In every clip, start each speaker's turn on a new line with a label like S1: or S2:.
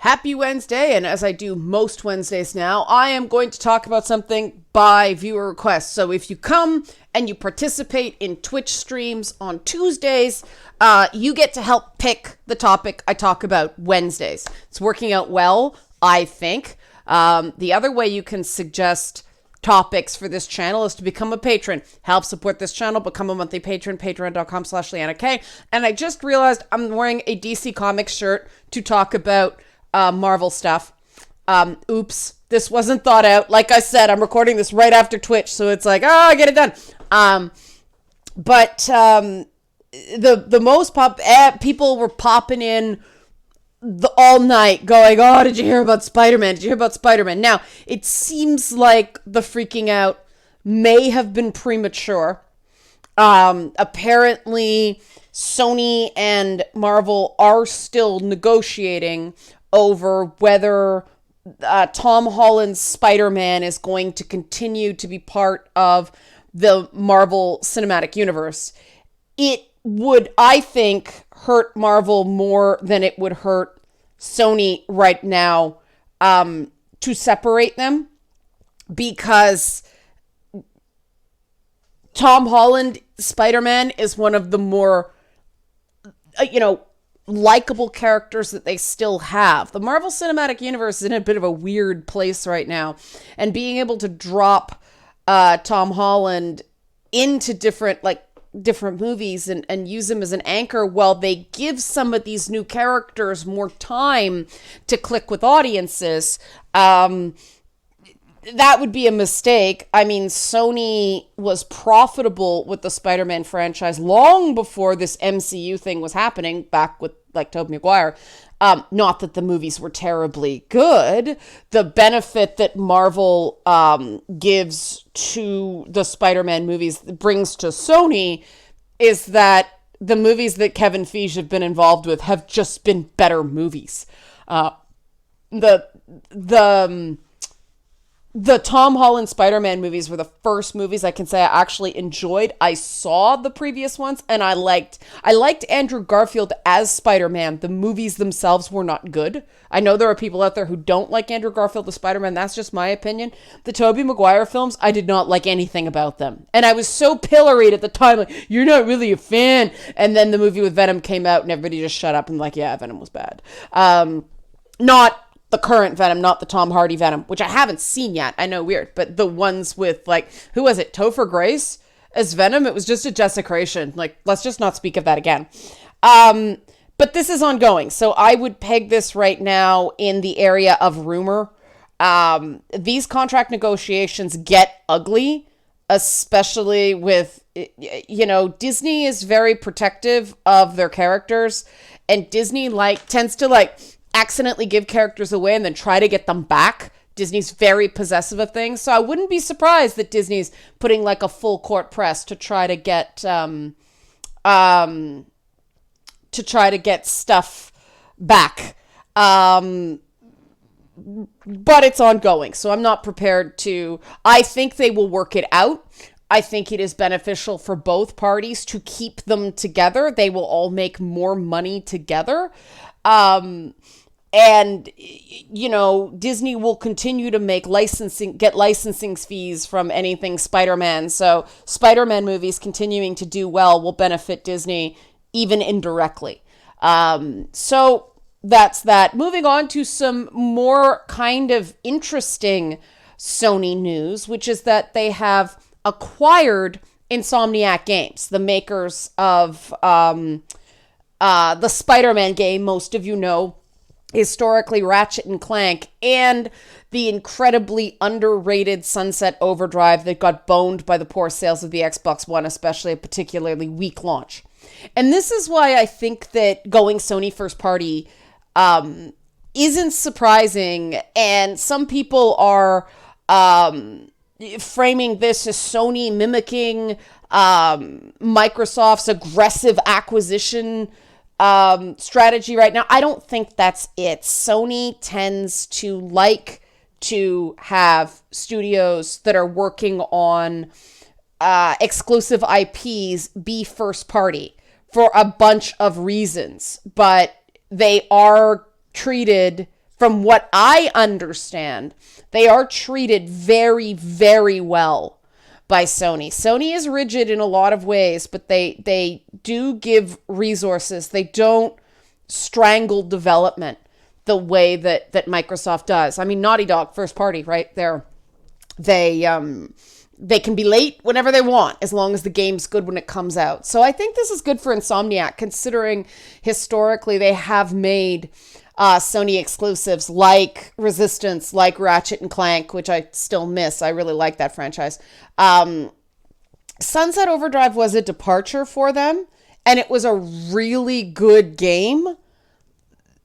S1: Happy Wednesday, and as I do most Wednesdays now, I am going to talk about something by viewer request. So if you come and you participate in Twitch streams on Tuesdays, you get to help pick the topic I talk about Wednesdays. It's working out well, I think. The other way you can suggest topics for this channel is to become a patron. Help support this channel, become a monthly patron, patreon.com/LeannaK. And I just realized I'm wearing a DC Comics shirt to talk about Marvel stuff. Oops, this wasn't thought out. Like I said, I'm recording this right after Twitch, so it's like, get it done. But the most people were popping in all night going, did you hear about Spiderman? Did you hear about Spiderman? Now, it seems like the freaking out may have been premature. Apparently, Sony and Marvel are still negotiating over whether Tom Holland's Spider-Man is going to continue to be part of the Marvel Cinematic Universe. It would, I think, hurt Marvel more than it would hurt Sony right now to separate them, because Tom Holland Spider-Man is one of the more, likable characters that they still have. The Marvel Cinematic Universe is in a bit of a weird place right now, and being able to drop Tom Holland into different movies and use him as an anchor while they give some of these new characters more time to click with audiences, that would be a mistake. I mean, Sony was profitable with the Spider-Man franchise long before this MCU thing was happening, back with Tobey Maguire. Not that the movies were terribly good. The benefit that Marvel gives to the Spider-Man movies, brings to Sony, is that the movies that Kevin Feige have been involved with have just been better movies. The Tom Holland Spider-Man movies were the first movies I can say I actually enjoyed. I saw the previous ones, and I liked Andrew Garfield as Spider-Man. The movies themselves were not good. I know there are people out there who don't like Andrew Garfield as Spider-Man. That's just my opinion. The Tobey Maguire films, I did not like anything about them. And I was so pilloried at the time, like, you're not really a fan. And then the movie with Venom came out, and everybody just shut up and Venom was bad. Not the current Venom, not the Tom Hardy Venom, which I haven't seen yet. I know, weird, but the ones with, who was it? Topher Grace as Venom? It was just a desecration. Let's just not speak of that again. But this is ongoing, so I would peg this right now in the area of rumor. These contract negotiations get ugly, especially with, Disney is very protective of their characters, and Disney tends to accidentally give characters away and then try to get them back. Disney's very possessive of things, so I wouldn't be surprised that Disney's putting a full court press to try to get stuff back. But it's ongoing, so I'm not prepared to. I think they will work it out. I think it is beneficial for both parties to keep them together. They will all make more money together. And, Disney will continue to get licensing fees from anything Spider-Man. So Spider-Man movies continuing to do well will benefit Disney even indirectly. So that's that. Moving on to some more kind of interesting Sony news, which is that they have acquired Insomniac Games, the makers of the Spider-Man game. Most of you know, historically Ratchet and Clank, and the incredibly underrated Sunset Overdrive that got boned by the poor sales of the Xbox One, especially a particularly weak launch. And this is why I think that going Sony first party isn't surprising, and some people are framing this as Sony mimicking Microsoft's aggressive acquisition strategy right now. I don't think that's it. Sony tends to like to have studios that are working on exclusive IPs be first party for a bunch of reasons, but they are treated from what I understand, they are treated very, very well by Sony. Sony is rigid in a lot of ways, but they do give resources. They don't strangle development the way that Microsoft does. I mean, Naughty Dog, first party, right? They can be late whenever they want, as long as the game's good when it comes out. So I think this is good for Insomniac, considering historically they have made Sony exclusives like Resistance, like Ratchet and Clank, which I still miss. I really like that franchise. Sunset Overdrive was a departure for them, and it was a really good game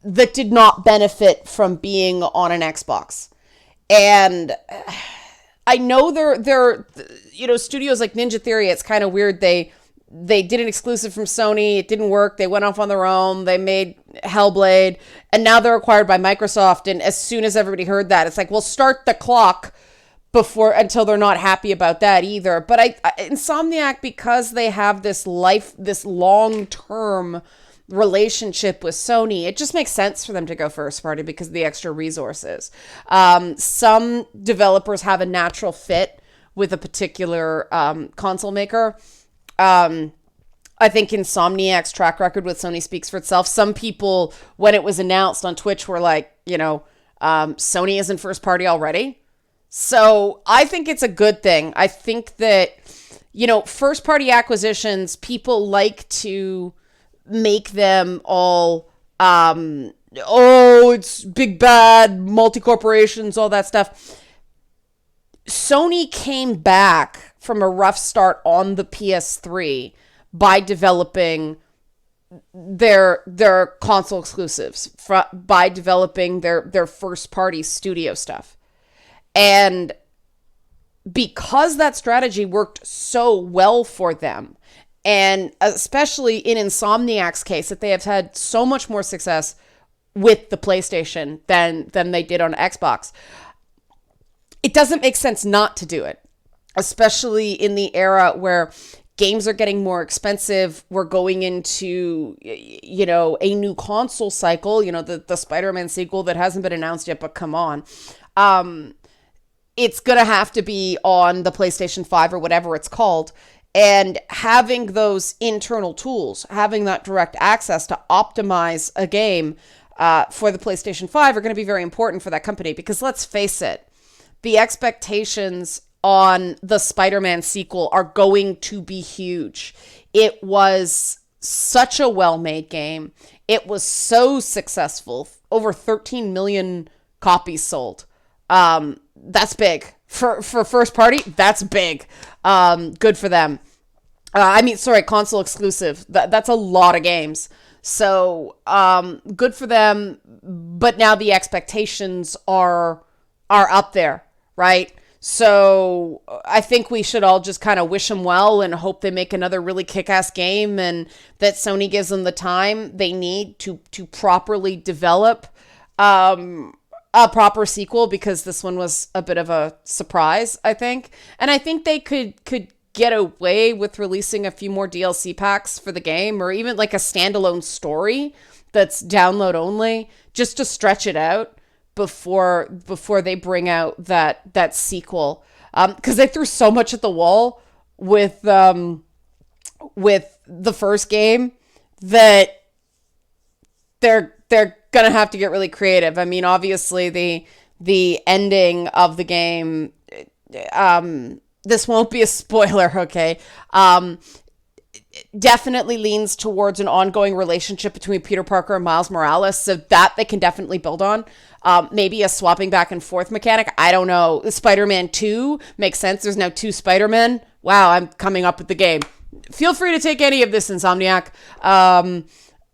S1: that did not benefit from being on an Xbox. And I know they're studios like Ninja Theory, it's kind of weird. They did an exclusive from Sony. It didn't work. They went off on their own. They made Hellblade, and now they're acquired by Microsoft. And as soon as everybody heard that, it's like, well, start the clock until they're not happy about that either. But Insomniac, because they have this long-term relationship with Sony, it just makes sense for them to go first party because of the extra resources. Some developers have a natural fit with a particular console maker. I think Insomniac's track record with Sony speaks for itself. Some people, when it was announced on Twitch, were like, Sony isn't first party already. So I think it's a good thing. I think that, first party acquisitions, people like to make them all, it's big bad, multi-corporations, all that stuff. Sony came back from a rough start on the PS3 by developing their console exclusives, by developing their first party studio stuff. And because that strategy worked so well for them, and especially in Insomniac's case, that they have had so much more success with the PlayStation than they did on Xbox, it doesn't make sense not to do it, especially in the era where games are getting more expensive. We're going into, a new console cycle, the Spider-Man sequel that hasn't been announced yet, but come on. It's going to have to be on the PlayStation 5 or whatever it's called. And having those internal tools, having that direct access to optimize a game for the PlayStation 5 are going to be very important for that company. Because let's face it, the expectations on the Spider-Man sequel are going to be huge. It was such a well-made game. It was so successful. Over 13 million copies sold. That's big. For first party, that's big. Good for them. Console exclusive. That's a lot of games. So, good for them. But now the expectations are up there, right? So I think we should all just kind of wish them well and hope they make another really kick-ass game, and that Sony gives them the time they need to properly develop a proper sequel, because this one was a bit of a surprise, I think. And I think they could get away with releasing a few more DLC packs for the game, or even like a standalone story that's download only, just to stretch it out before they bring out that sequel. Because they threw so much at the wall with the first game that they're gonna have to get really creative. I mean, obviously the ending of the game, this won't be a spoiler, okay? Definitely leans towards an ongoing relationship between Peter Parker and Miles Morales, so that they can definitely build on. Maybe a swapping back and forth mechanic. I don't know. Spider-Man 2 makes sense. There's now 2 Spider-Men. Wow, I'm coming up with the game. Feel free to take any of this, Insomniac.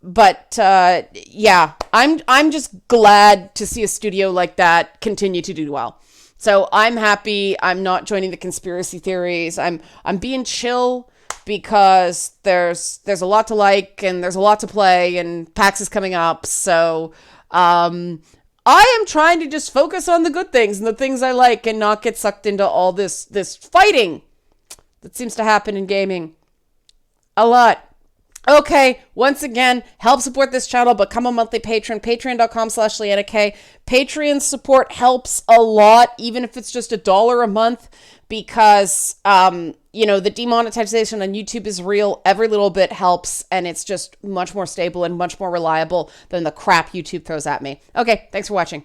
S1: But I'm just glad to see a studio like that continue to do well. So I'm happy. I'm not joining the conspiracy theories. I'm being chill because there's a lot to like and there's a lot to play, and PAX is coming up. So I am trying to just focus on the good things and the things I like, and not get sucked into all this fighting that seems to happen in gaming a lot. Okay, once again, help support this channel, become a monthly patron, patreon.com/LeannaK. Patreon support helps a lot, even if it's just $1 a month, because, the demonetization on YouTube is real. Every little bit helps, and it's just much more stable and much more reliable than the crap YouTube throws at me. Okay, thanks for watching.